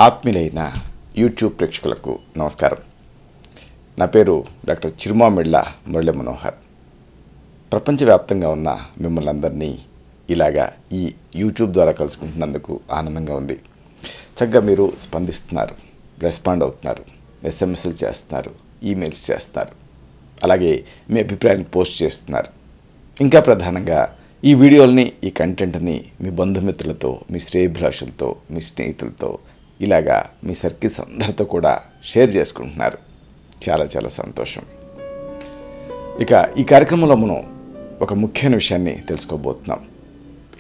ఆత్మీయులైన YouTube ప్రేక్షకులకు నమస్కారం. నా పేరు డాక్టర్ చిరుమామిళ్ళ మురళీ మనోహర్. ప్రపంచవ్యాప్తంగా ఉన్న మిమ్మల్ని అందరినీ ఇలాగా ఈ యూట్యూబ్ ద్వారా కలుసుకుంటున్నందుకు ఆనందంగా ఉంది. చక్కగా మీరు స్పందిస్తున్నారు, రెస్పాండ్ అవుతున్నారు, ఎస్ఎంఎస్లు చేస్తున్నారు, ఈమెయిల్స్ చేస్తున్నారు, అలాగే మీ అభిప్రాయాన్ని పోస్ట్ చేస్తున్నారు. ఇంకా ప్రధానంగా ఈ వీడియోల్ని, ఈ కంటెంట్ని మీ బంధుమిత్రులతో, మీ శ్రేయభిలాషులతో, మీ స్నేహితులతో, ఇలాగా మీ సర్కిల్స్ అందరితో కూడా షేర్ చేసుకుంటున్నారు. చాలా చాలా సంతోషం. ఇక ఈ కార్యక్రమంలో మనం ఒక ముఖ్యమైన విషయాన్ని తెలుసుకోబోతున్నాం.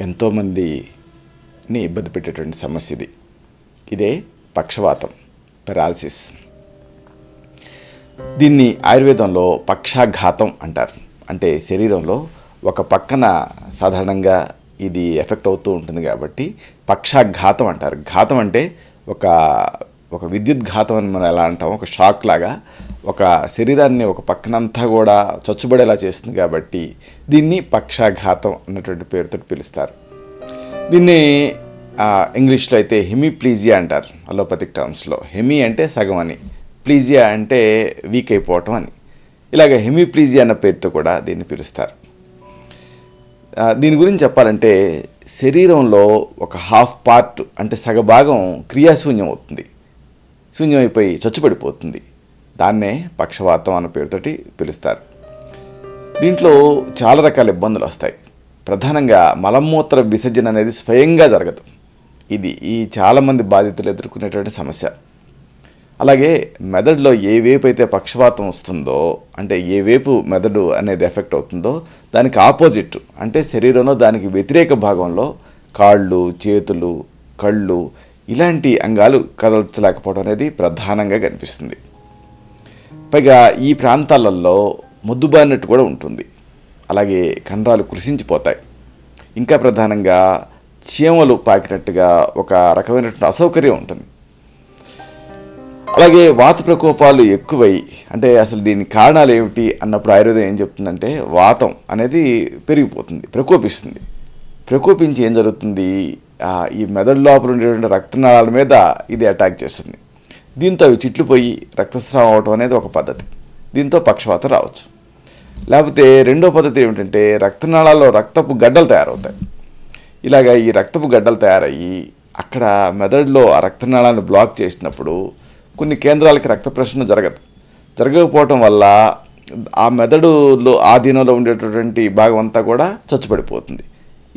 ఎంతోమందిని ఇబ్బంది పెట్టేటువంటి సమస్య ఇది. ఇదే పక్షవాతం, పెరాలసిస్. దీన్ని ఆయుర్వేదంలో పక్షాఘాతం అంటారు. అంటే శరీరంలో ఒక పక్కన సాధారణంగా ఇది ఎఫెక్ట్ అవుతూ ఉంటుంది కాబట్టి పక్షాఘాతం అంటారు. ఘాతం అంటే ఒక విద్యుత్ ఘాతం అని మనం ఎలా అంటాం, ఒక షాక్ లాగా ఒక శరీరాన్ని ఒక పక్కనంతా కూడా చచ్చుబడేలా చేస్తుంది కాబట్టి దీన్ని పక్షాఘాతం అన్నటువంటి పేరుతో పిలుస్తారు. దీన్ని ఇంగ్లీష్లో అయితే హెమిప్లీజియా అంటారు. అలోపతిక్ టర్మ్స్లో హెమి అంటే సగం అని, ప్లీజియా అంటే వీక్ అయిపోవటం అని. ఇలాగ హెమిప్లీజియా అన్న పేరుతో కూడా దీన్ని పిలుస్తారు. దీని గురించి చెప్పాలంటే శరీరంలో ఒక హాఫ్ పార్ట్ అంటే సగభాగం క్రియాశూన్యం అవుతుంది, శూన్యమైపోయి చచ్చుపడిపోతుంది. దాన్నే పక్షవాతం అన్న పేరుతోటి పిలుస్తారు. దీంట్లో చాలా రకాల ఇబ్బందులు వస్తాయి. ప్రధానంగా మలమూత్ర విసర్జన అనేది స్వయంగా జరగదు. ఇది చాలామంది బాధితులు ఎదుర్కొనేటువంటి సమస్య. అలాగే మెదడులో ఏ వైపు అయితే పక్షవాతం వస్తుందో, అంటే ఏ వైపు మెదడు అనేది ఎఫెక్ట్ అవుతుందో దానికి ఆపోజిట్, అంటే శరీరంలో దానికి వ్యతిరేక భాగంలో కాళ్ళు, చేతులు, కళ్ళు ఇలాంటి అంగాలు కదల్చలేకపోవడం అనేది ప్రధానంగా కనిపిస్తుంది. పైగా ఈ ప్రాంతాలలో మొద్దుబారినట్టు కూడా ఉంటుంది. అలాగే కండరాలు కృషించిపోతాయి. ఇంకా ప్రధానంగా చీమలు పాకినట్టుగా ఒక రకమైనటువంటి అసౌకర్యం ఉంటుంది. అలాగే వాత ప్రకోపాలు ఎక్కువై, అంటే అసలు దీని కారణాలు ఏమిటి అన్నప్పుడు ఆయుర్వేదం ఏం చెప్తుందంటే వాతం అనేది పెరిగిపోతుంది, ప్రకోపిస్తుంది. ప్రకోపించి ఏం జరుగుతుంది, ఈ మెదడు లోపల ఉండేటువంటి రక్తనాళాల మీద ఇది అటాక్ చేస్తుంది. దీంతో అవి చిట్లిపోయి రక్తస్రావం అవటం అనేది ఒక పద్ధతి. దీంతో పక్షవాతం రావచ్చు. లేకపోతే రెండో పద్ధతి ఏమిటంటే రక్తనాళాల్లో రక్తపు గడ్డలు తయారవుతాయి. ఇలాగ ఈ రక్తపు గడ్డలు తయారయ్యి అక్కడ మెదడులో ఆ రక్తనాళాన్ని బ్లాక్ చేసినప్పుడు కొన్ని కేంద్రాలకి రక్త ప్రసరణ జరగకపోవటం వల్ల ఆ మెదడులో ఆధీనంలో ఉండేటటువంటి భాగం అంతా కూడా చచ్చుపడిపోతుంది.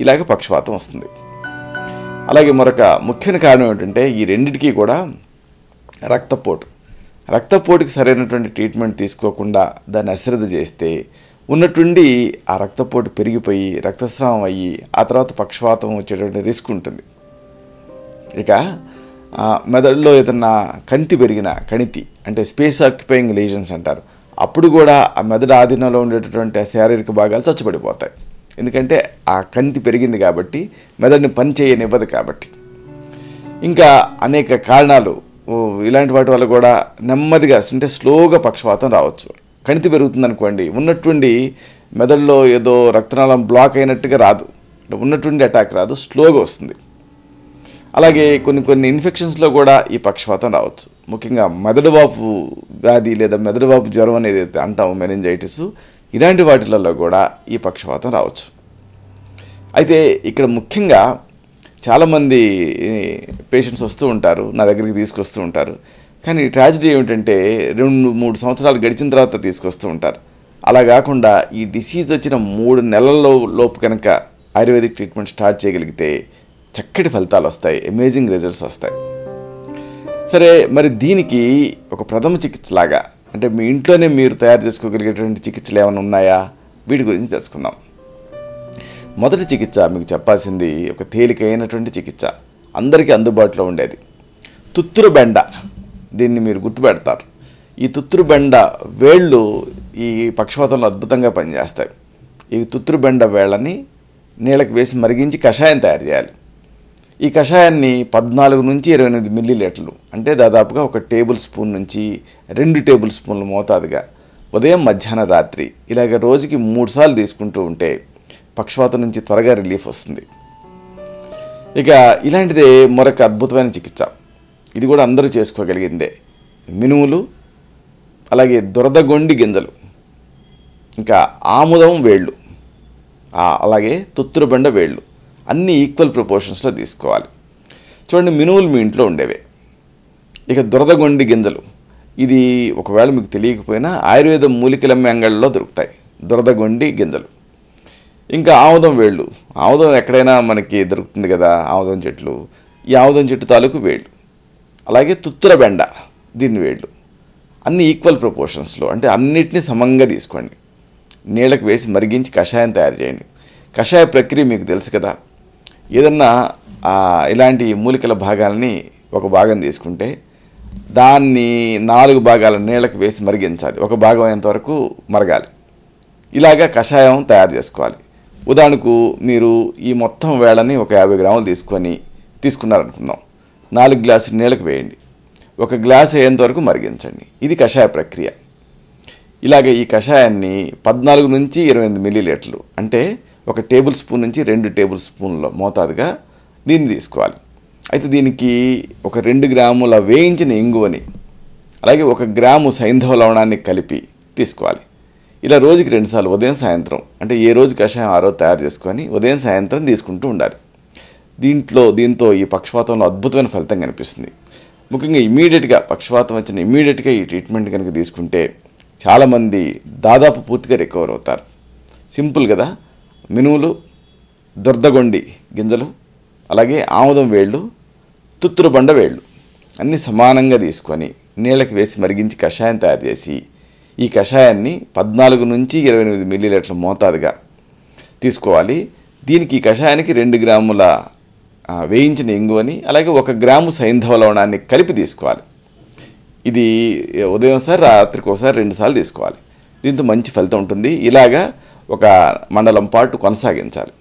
ఇలాగ పక్షవాతం వస్తుంది. అలాగే మరొక ముఖ్యమైన కారణం ఏంటంటే ఈ రెండింటికి కూడా రక్తపోటుకి సరైనటువంటి ట్రీట్మెంట్ తీసుకోకుండా దాన్ని అశ్రద్ధ చేస్తే ఉన్నట్టుండి ఆ రక్తపోటు పెరిగిపోయి రక్తస్రావం అయ్యి ఆ తర్వాత పక్షవాతం వచ్చేటువంటి రిస్క్ ఉంటుంది. ఇక మెదడులో ఏదన్నా కణితి అంటే స్పేస్ ఆక్యుపైయింగ్ లీజన్స్ అంటారు. అప్పుడు కూడా ఆ మెదడు ఆధీనంలో ఉండేటటువంటి శారీరక భాగాలు చచ్చుపడిపోతాయి. ఎందుకంటే ఆ కణితి పెరిగింది కాబట్టి, మెదడుని పని చేయనివ్వదు కాబట్టి. ఇంకా అనేక కారణాలు, ఇలాంటి వాటి వల్ల కూడా నెమ్మదిగా అంటే స్లోగా పక్షవాతం రావచ్చు. కణితి పెరుగుతుందనుకోండి, ఉన్నట్టుండి మెదడులో ఏదో రక్తనాళం బ్లాక్ అయినట్టుగా రాదు, ఉన్నట్టుండి అటాక్ రాదు, స్లోగా వస్తుంది. అలాగే కొన్ని ఇన్ఫెక్షన్స్లో కూడా ఈ పక్షవాతం రావచ్చు. ముఖ్యంగా మెదడువాపు వ్యాధి లేదా మెదడువాపు జ్వరం అనేది అంటాము, మెనింజైటిస్, ఇలాంటి వాటిలలో కూడా ఈ పక్షవాతం రావచ్చు. అయితే ఇక్కడ ముఖ్యంగా చాలామంది పేషెంట్స్ వస్తూ ఉంటారు, నా దగ్గరికి తీసుకొస్తూ ఉంటారు. కానీ ట్రాజడీ ఏమిటంటే 2-3 సంవత్సరాలు గడిచిన తర్వాత తీసుకొస్తూ ఉంటారు. అలా కాకుండా ఈ డిసీజ్ వచ్చిన 3 నెలల లోపు కనుక ఆయుర్వేదిక్ ట్రీట్మెంట్ స్టార్ట్ చేయగలిగితే చక్కటి ఫలితాలు వస్తాయి, అమేజింగ్ రిజల్ట్స్ వస్తాయి. సరే, మరి దీనికి ఒక ప్రథమ చికిత్స లాగా, అంటే మీ ఇంట్లోనే మీరు తయారు చేసుకోగలిగేటువంటి చికిత్సలు ఏమైనా ఉన్నాయా, వీటి గురించి తెలుసుకుందాం. మొదటి చికిత్స మీకు చెప్పాల్సింది ఒక తేలికైనటువంటి చికిత్స, అందరికీ అందుబాటులో ఉండేది, తుత్తురు బెండ. దీన్ని మీరు గుర్తుపెడతారు. ఈ తుత్తురు బెండ వేళ్ళు ఈ పక్షవాతంలో అద్భుతంగా పనిచేస్తాయి. ఈ తుత్తురు బెండ వేళ్ళని నీళ్ళకి వేసి మరిగించి కషాయం తయారు చేయాలి. ఈ కషాయాన్ని 14 నుంచి 28 మిల్లీలీటర్లు, అంటే దాదాపుగా 1 టేబుల్ స్పూన్ నుంచి 2 టేబుల్ స్పూన్ల మోతాదుగా ఉదయం, మధ్యాహ్నం, రాత్రి ఇలాగ రోజుకి 3 సార్లు తీసుకుంటూ ఉంటే పక్షవాతం నుంచి త్వరగా రిలీఫ్ వస్తుంది. ఇక ఇలాంటిదే మరొక అద్భుతమైన చికిత్స, ఇది కూడా అందరూ చేసుకోగలిగిందే. మినుములు, అలాగే దురదగొండి గింజలు, ఇంకా ఆముదం వేళ్ళు, అలాగే తుత్తురబండ వేళ్ళు అన్నీ ఈక్వల్ ప్రపోర్షన్స్లో తీసుకోవాలి. చూడండి, మినుములు మీ ఇంట్లో ఉండేవే. ఇక దురదగొండి గింజలు, ఇది ఒకవేళ మీకు తెలియకపోయినా ఆయుర్వేద మూలికలమ్మే అంగళ్ళలో దొరుకుతాయి దురదగొండి గింజలు. ఇంకా ఆముదం వేళ్ళు, ఆముదం ఎక్కడైనా మనకి దొరుకుతుంది కదా, ఆముదం చెట్లు. ఈ ఆముదం చెట్టు తాలూకు వేళ్ళు. అలాగే తుత్తురబెండ, దీని వేళ్ళు. అన్ని ఈక్వల్ ప్రపోర్షన్స్లో, అంటే అన్నిటినీ సమంగా తీసుకోండి. నీళ్ళకి వేసి మరిగించి కషాయం తయారు చేయండి. కషాయ ప్రక్రియ మీకు తెలుసు కదా. ఏదన్నా ఇలాంటి మూలికల భాగాలని ఒక భాగం తీసుకుంటే దాన్ని 4 భాగాల నీళ్ళకి వేసి మరిగించాలి. ఒక భాగం అయ్యేంతవరకు మరగాలి. ఇలాగా కషాయం తయారు చేసుకోవాలి. ఉదాహరణకు మీరు ఈ మొత్తం వేళని ఒక 50 గ్రాములు తీసుకున్నారనుకుందాం. 4 గ్లాసులు నీళ్ళకి వేయండి. 1 గ్లాస్ అయ్యేంతవరకు మరిగించండి. ఇది కషాయ ప్రక్రియ. ఇలాగ ఈ కషాయాన్ని 14 నుంచి 28 మిల్లీలీటర్లు, అంటే 1 టేబుల్ స్పూన్ నుంచి 2 టేబుల్ స్పూన్ల మోతాదుగా దీన్ని తీసుకోవాలి. అయితే దీనికి 2 గ్రాముల వేయించిన ఇంగువని, అలాగే 1 గ్రాము సైంధవ లవణాన్ని కలిపి తీసుకోవాలి. ఇలా రోజుకి 2 సార్లు, ఉదయం సాయంత్రం, అంటే ఏ రోజు కషాయం ఆ రోజు తయారు చేసుకొని ఉదయం సాయంత్రం తీసుకుంటూ ఉండాలి. దీంతో ఈ పక్షవాతంలో అద్భుతమైన ఫలితం కనిపిస్తుంది. ముఖ్యంగా ఇమీడియట్గా పక్షవాతం వచ్చిన ఇమీడియట్గా ఈ ట్రీట్మెంట్ కనుక తీసుకుంటే చాలామంది దాదాపు పూర్తిగా రికవర్ అవుతారు. సింపుల్ కదా. మినుములు, దురదగొండి గింజలు, అలాగే ఆముదం వేళ్ళు, తుత్తురబండ వేళ్ళు అన్నీ సమానంగా తీసుకొని నీళ్ళకి వేసి మరిగించి కషాయం తయారు చేసి ఈ కషాయాన్ని 14 నుంచి 28 మిల్లీలీటర్ల మోతాదుగా తీసుకోవాలి. దీనికి ఈ కషాయానికి 2 గ్రాముల వేయించిన ఇంగువని, అలాగే 1 గ్రాము సైంధవ లవణాన్ని కలిపి తీసుకోవాలి. ఇది ఉదయం ఒకసారి, రాత్రికి ఒకసారి 2 సార్లు తీసుకోవాలి. దీంతో మంచి ఫలితం ఉంటుంది. ఇలాగా ఒక మండలం పాటు కొనసాగించాలి.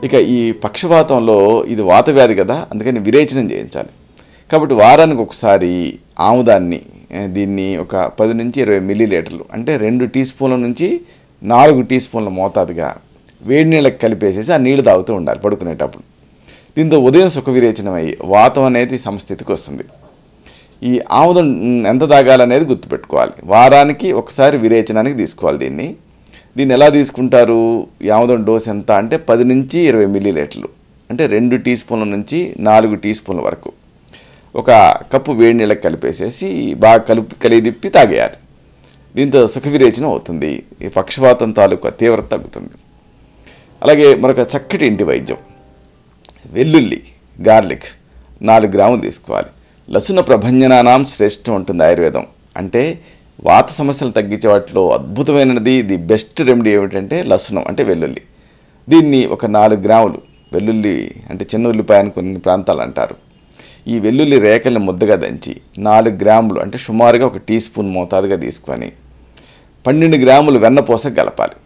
ఇక ఈ పక్షవాతంలో ఇది వాతవ్యాధి కదా, అందుకని విరేచనం చేయించాలి. కాబట్టి వారానికి ఒకసారి ఆముదాన్ని, దీన్ని ఒక 10 నుంచి 20 మిల్లీలీటర్లు, అంటే 2 టీ స్పూన్ల నుంచి 4 టీ స్పూన్ల మోతాదుగా వేడి నీళ్ళకి కలిపేసేసి ఆ నీళ్లు తాగుతూ ఉండాలి పడుకునేటప్పుడు. దీంతో ఉదయం సుఖ విరేచనం అయ్యి వాతం అనేది సమస్థితికి వస్తుంది. ఈ ఆముదం ఎంత తాగాలనేది గుర్తుపెట్టుకోవాలి. వారానికి ఒకసారి విరేచనానికి తీసుకోవాలి. దీన్ని ఎలా తీసుకుంటారు? ఈ ఆముదం డోస్ ఎంత అంటే 10 నుంచి 20 మిల్లీలీటర్లు, అంటే 2 టీ స్పూన్ల నుంచి 4 టీ స్పూన్ల వరకు 1 కప్పు వేడి నీళ్ళకి కలిపేసేసి బాగా కలిదిప్పి తాగేయాలి. దీంతో సుఖ విరేచనం అవుతుంది. ఈ పక్షవాతం తాలూకు తీవ్రత తగ్గుతుంది. అలాగే మరొక చక్కటి ఇంటి వైద్యం, వెల్లుల్లి, గార్లిక్ 4 గ్రాములు తీసుకోవాలి. లసున ప్రభంజనానాం శ్రేష్టం ఉంటుంది ఆయుర్వేదం. అంటే వాత సమస్యలు తగ్గించే వాటిలో అద్భుతమైనది, ది బెస్ట్ రెమెడీ ఏమిటంటే లసునం, అంటే వెల్లుల్లి. దీన్ని ఒక 4 గ్రాములు, వెల్లుల్లి అంటే చిన్న ఉల్లిపాయ అని కొన్ని ప్రాంతాలు అంటారు. ఈ వెల్లుల్లి రేకల్ని ముద్దగా దంచి 4 గ్రాములు, అంటే సుమారుగా 1 టీ స్పూన్ మోతాదుగా తీసుకొని 12 గ్రాములు వెన్నపూస కలపాలి.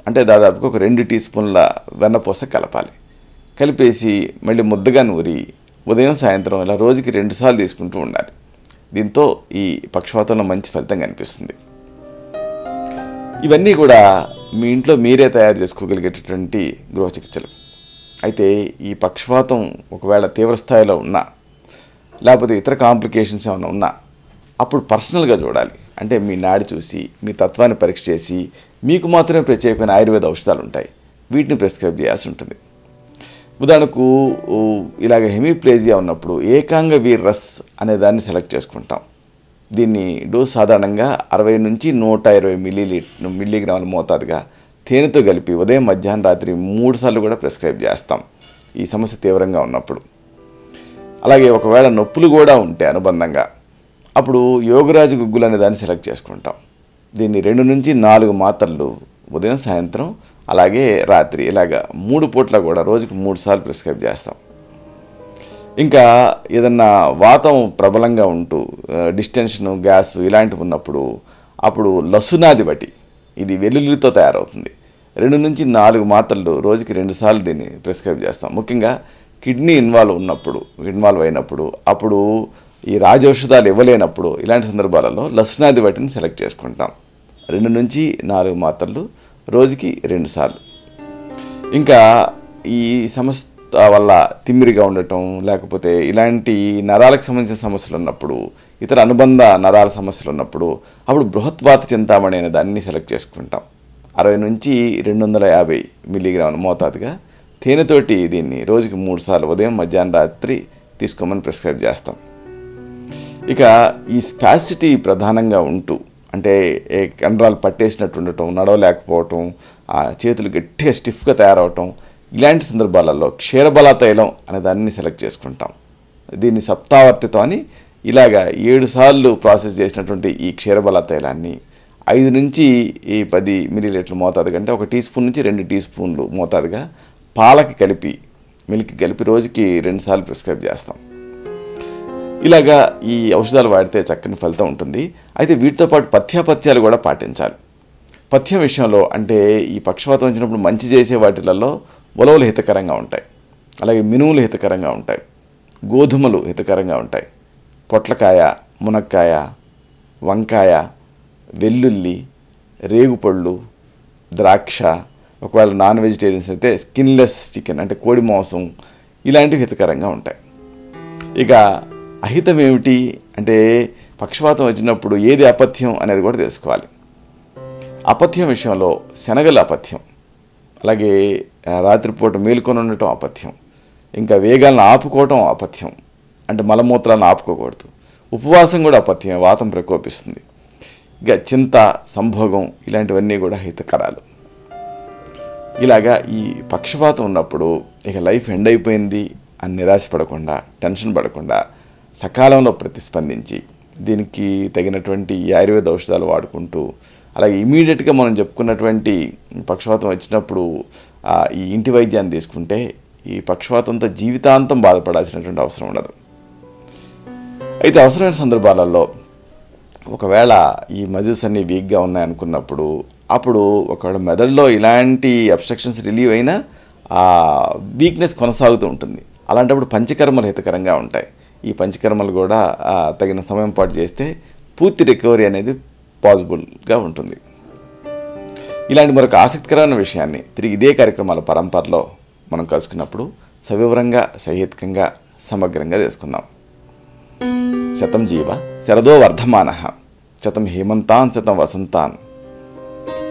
అంటే దాదాపుగా ఒక 2 టీ స్పూన్ల వెన్నపూస కలపాలి. కలిపేసి మళ్ళీ ముద్దగా నూరి ఉదయం సాయంత్రం ఇలా రోజుకి 2 సార్లు తీసుకుంటూ ఉండాలి. దీంతో ఈ పక్షవాతంలో మంచి ఫలితం కనిపిస్తుంది. ఇవన్నీ కూడా మీ ఇంట్లో మీరే తయారు చేసుకోగలిగేటటువంటి గృహ చికిత్సలు. అయితే ఈ పక్షవాతం ఒకవేళ తీవ్రస్థాయిలో ఉన్నా, లేకపోతే ఇతర కాంప్లికేషన్స్ ఏమైనా ఉన్నా, అప్పుడు పర్సనల్గా చూడాలి. అంటే మీ నాడి చూసి, మీ తత్వాన్ని పరీక్ష చేసి, మీకు మాత్రమే ప్రత్యేకమైన ఆయుర్వేద ఔషధాలు ఉంటాయి, వీటిని ప్రిస్క్రైబ్ చేయాల్సి ఉంటుంది. ఉదాహరణకు ఇలాగ హెమిప్లేజియా ఉన్నప్పుడు ఏకాంగ వీర్ రస్ అనే దాన్ని సెలెక్ట్ చేసుకుంటాం. దీన్ని డోస్ సాధారణంగా 60 నుంచి 120 మిల్లీగ్రాముల మోతాదుగా తేనెతో కలిపి ఉదయం, మధ్యాహ్నం, రాత్రి 3 సార్లు కూడా ప్రిస్క్రైబ్ చేస్తాం ఈ సమస్య తీవ్రంగా ఉన్నప్పుడు. అలాగే ఒకవేళ నొప్పులు కూడా ఉంటే అనుబంధంగా, అప్పుడు యోగరాజు గుగ్గులు అనే దాన్ని సెలెక్ట్ చేసుకుంటాం. దీన్ని 2 నుంచి 4 మాత్రలు ఉదయం, సాయంత్రం, అలాగే రాత్రి, ఇలాగా 3 పూట్ల కూడా రోజుకు 3 సార్లు ప్రిస్క్రైబ్ చేస్తాం. ఇంకా ఏదన్నా వాతం ప్రబలంగా ఉంటూ డిస్టెన్షను, గ్యాస్ ఇలాంటివి ఉన్నప్పుడు అప్పుడు లసునాదిబటి, ఇది వెల్లుల్లితో తయారవుతుంది, 2 నుంచి 4 మాత్రలు రోజుకి 2 సార్లు దీన్ని ప్రిస్క్రైబ్ చేస్తాం. ముఖ్యంగా కిడ్నీ ఇన్వాల్వ్ అయినప్పుడు, అప్పుడు ఈ రాజౌషధాలు ఇవ్వలేనప్పుడు, ఇలాంటి సందర్భాలలో లసునాదిబటిని సెలెక్ట్ చేసుకుంటాం. 2 నుంచి 4 మాత్రలు రోజుకి 2 సార్లు. ఇంకా ఈ వల్ల తిమ్మిరిగా ఉండటం, లేకపోతే ఇలాంటి నరాలకు సంబంధించిన సమస్యలు ఉన్నప్పుడు, ఇతర అనుబంధ నరాల సమస్యలు ఉన్నప్పుడు అప్పుడు బృహత్వాత చింతామణి అనే దాన్ని సెలెక్ట్ చేసుకుంటాం. 60 నుంచి 250 మిల్లీగ్రాముల మోతాదుగా తేనెతోటి దీన్ని రోజుకి 3 సార్లు ఉదయం, మధ్యాహ్నం, రాత్రి తీసుకోమని ప్రిస్క్రైబ్ చేస్తాం. ఇక ఈ స్పాసిటీ ప్రధానంగా ఉంటూ, అంటే కండరాలు పట్టేసినట్టు ఉండటం, నడవలేకపోవటం, ఆ చేతులు గట్టిగా స్టిఫ్గా తయారవటం, ఇలాంటి సందర్భాలలో క్షీరబల తైలం అనే దాన్ని సెలెక్ట్ చేసుకుంటాం. దీన్ని సప్తావర్తితం అని ఇలాగా 7 సార్లు ప్రాసెస్ చేసినటువంటి ఈ క్షీరబల తైలాన్ని 5 నుంచి 10 మిల్లీలీటర్ల మోతాదు కంటే 1 టీ స్పూన్ నుంచి 2 టీ స్పూన్లు మోతాదుగా పాలకి కలిపి, మిల్క్ కలిపి రోజుకి 2 సార్లు ప్రిస్క్రైబ్ చేస్తాం. ఇలాగా ఈ ఔషధాలు వాడితే చక్కని ఫలితం ఉంటుంది. అయితే వీటితో పాటు పథ్యాలు కూడా పాటించాలి. పథ్యం విషయంలో అంటే ఈ పక్షవాతం వచ్చినప్పుడు మంచి చేసే వాటిలలో ఉలవలు హితకరంగా ఉంటాయి, అలాగే మినుములు హితకరంగా ఉంటాయి, గోధుమలు హితకరంగా ఉంటాయి, పొట్లకాయ, మునక్కాయ, వంకాయ, వెల్లుల్లి, రేగుపళ్ళు, ద్రాక్ష, ఒకవేళ నాన్ వెజిటేరియన్స్ అయితే స్కిన్లెస్ చికెన్ అంటే కోడి మాంసం, ఇలాంటివి హితకరంగా ఉంటాయి. ఇక అహితం ఏమిటి అంటే పక్షవాతం వచ్చినప్పుడు ఏది అపథ్యం అనేది కూడా తెలుసుకోవాలి. అపథ్యం విషయంలో శనగల అపథ్యం, అలాగే రాత్రిపూట మేలుకొని ఉండటం అపథ్యం, ఇంకా వేగాలను ఆపుకోవటం అపథ్యం, అంటే మలమూత్రాలను ఆపుకోకూడదు. ఉపవాసం కూడా అపథ్యం, వాతం ప్రకోపిస్తుంది. ఇక చింత, సంభోగం ఇలాంటివన్నీ కూడా హితకరాలు. ఇలాగా ఈ పక్షవాతం ఉన్నప్పుడు ఇక లైఫ్ ఎండ్ అయిపోయింది అని నిరాశపడకుండా, టెన్షన్ పడకుండా సకాలంలో ప్రతిస్పందించి దీనికి తగినటువంటి ఈ ఆయుర్వేద ఔషధాలు వాడుకుంటూ, అలాగే ఇమీడియట్గా మనం చెప్పుకున్నటువంటి పక్షవాతం వచ్చినప్పుడు ఈ ఇంటి వైద్యాన్ని తీసుకుంటే ఈ పక్షవాతంతో జీవితాంతం బాధపడాల్సినటువంటి అవసరం ఉండదు. అయితే అవసరమైన సందర్భాలలో ఒకవేళ ఈ మజిల్స్ అన్నీ వీక్గా ఉన్నాయనుకున్నప్పుడు, అప్పుడు ఒకవేళ మెదడులో ఇలాంటి అబ్స్ట్రక్షన్స్ రిలీవ్ అయినా ఆ వీక్నెస్ కొనసాగుతూ ఉంటుంది. అలాంటప్పుడు పంచకర్మలు హితకరంగా ఉంటాయి. ఈ పంచకర్మలు కూడా తగిన సమయం పాటు చేస్తే పూర్తి రికవరీ అనేది పాసిబుల్గా ఉంటుంది. ఇలాంటి మరొక ఆసక్తికరమైన విషయాన్ని తిరిగి ఇదే కార్యక్రమాల పరంపరలో మనం కలుసుకున్నప్పుడు సవివరంగా, సహేతుకంగా, సమగ్రంగా తెలుసుకుందాం. శతం జీవ శరదో వర్ధమానః, శతం హేమంతాన్ శతం వసంతాన్.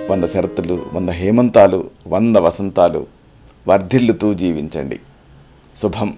100 శరతులు, 100 హేమంతాలు, 100 వసంతాలు వర్ధిల్లుతూ జీవించండి. శుభం.